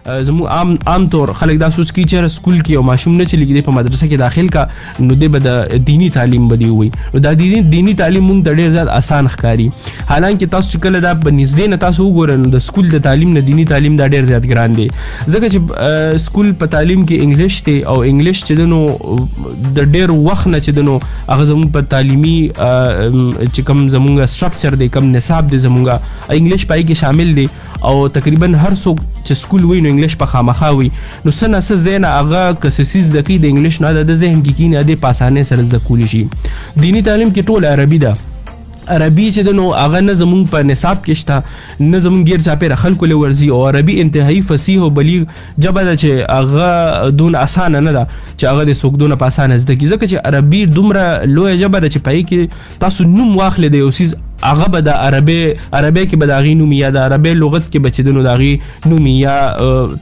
زموږ عام طور خلک دا سوچ کوي چې سکول کې او ماشوم نه چلیږي په مدرسه کې داخل کا نو دی به د دینی تعلیم بدی وي نو دا دینی تعلیم موږ ته ډیر زیات آسان ښکاري حالانکه تاسو چې کله دا په نږدې نه تاسو وګورئ نو د سکول د تعلیم نه دینی تعلیم دا ډیر زیات ګران دی ځکه چې سکول په تعلیم کې انګلیش دی او انګلیش چې دنو د ډیر وخت نه چې دنو هغه زموږ په تعلیمي چې کوم زموږ سټرکچر دی کوم نصاب دی زموږ انګلیش پای کې شامل دی او تقریبا هر څوک چې سکول وي نو انګلیش په خامخا وي نو څه نه څه زین هغه کسسیز د کې د انګلیش نه د ذهن کې کینه د پاسانه سره زده کولی شي دینی تعلیم کې ټول عربي ده عربي چې د نو هغه نه زمونږ په نصاب کې شته نه زمونږ غیر چاپیره خلکو له ورزي او عربي انتهایی فصیح او بلیغ ژبه ده چې هغه دون اسانه نه ده چې هغه د څوک دونه په اسانه زده کړي ځکه چې عربي دومره لوی ژبه ده چې پای کې تاسو نوم واخلئ د یو څیز هغه به د عربي کې به د هغې نوم یا د عربي لغت کې به چې دنو د هغې نوم یا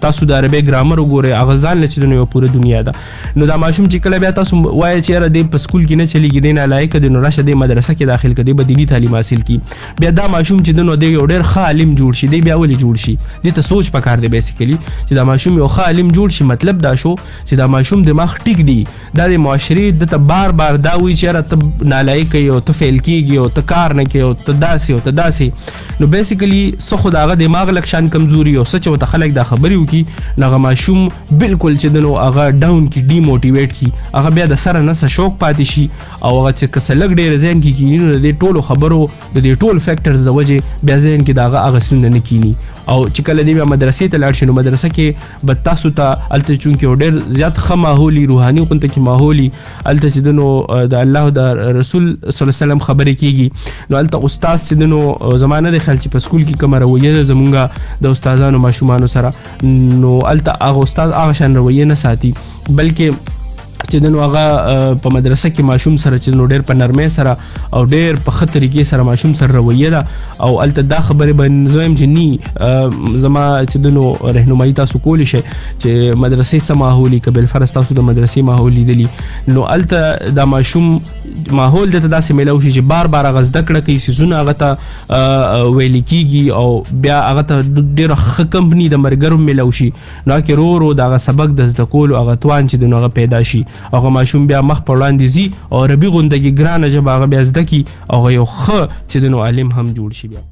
تاسو د عربي ګرامر وګورئ هغه ځان له چې دنو یو پوره دنیا ده نو دا ماشوم چې کله بیا تاسو وایئ چې یاره دی په سکول کې نه چلیږي دی نالایقه دی نو راشه دی مدرسه کې داخل کړه دی به دیني تعلیم حاصل کړي بیا دا ماشوم چې دنو دی یو ډېر ښه عالم جوړ شي دی بیا ولې جوړ شي دې ته سوچ پکار دی بیسیکلي چې دا ماشوم یو ښه عالم جوړ شي مطلب دا شو چې دا ماشوم دماغ ټیک دی دا د معاشرې د ته بار دا وایي چې یاره ته نالایقه یې او ته فیل کېږي او ته کار نه کوې او ته داسې او ته داسې نو بیسیکلی څه خو د هغه دماغ لږ شان کمزوري او څه چې ورته خلک دا خبرې وکړي نو هغه ماشوم بالکل چې دنو هغه ډاون کړي ډیموټیویټ کړي هغه بیا د سره نه څه شوق پاتې شي او هغه چې که څه لږ ډېر ذهن کې کیني نو د دې ټولو خبرو د دې ټول فیکټرز د وجې بیا ذهن کې د هغه څونه نه کیني او چې کله دی بیا مدرسې ته لاړ شي نو مدرسه کې به تاسو ته هلته چونکې یو ډېر زیات ښه ماحول روحاني غونته کې ماحول هلته چې دنو د الله د رسول صلی الله علیه وسلم خبرې کېږي نو هلته استاد چې دنو زمانه د خل چې په سکول کې کومه رویه ده زمونږ د استادانو ماشومانو سره نو هلته هغه استاد هغه شان رویه نه ساتي بلکې چې دنو هغه په مدرسه کې ماشوم سره چې دنو ډېر په نرمۍ سره او ډېر په ښه طریقې سره ماشوم سره رویه ده او هلته دا خبرې به زه وایم چې نی زما چې دنو رهنمایي تاسو کولی شئ چې مدرسې څه ماحول که بالفرض تاسو د مدرسې ماحول لیدلي نو هلته دا ماشوم ماحول درته داسې میلاو شي چې بار هغه زده کړه کوي څیزونه هغه ته ویلي کېږي او بیا هغه ته ډېره ښه کمپني د ملګرو میلاو شي نو هغه کې ورو د هغه سبق د زده کولو هغه توان چې دنو هغه پیدا شي هغه ماشوم بیا مخ په وړاندې ځي او عربي غونده کې ګرانه ژبه هغه بیا زده کړي او هغه یو ښه چې دنو عالم هم جوړ شي بیا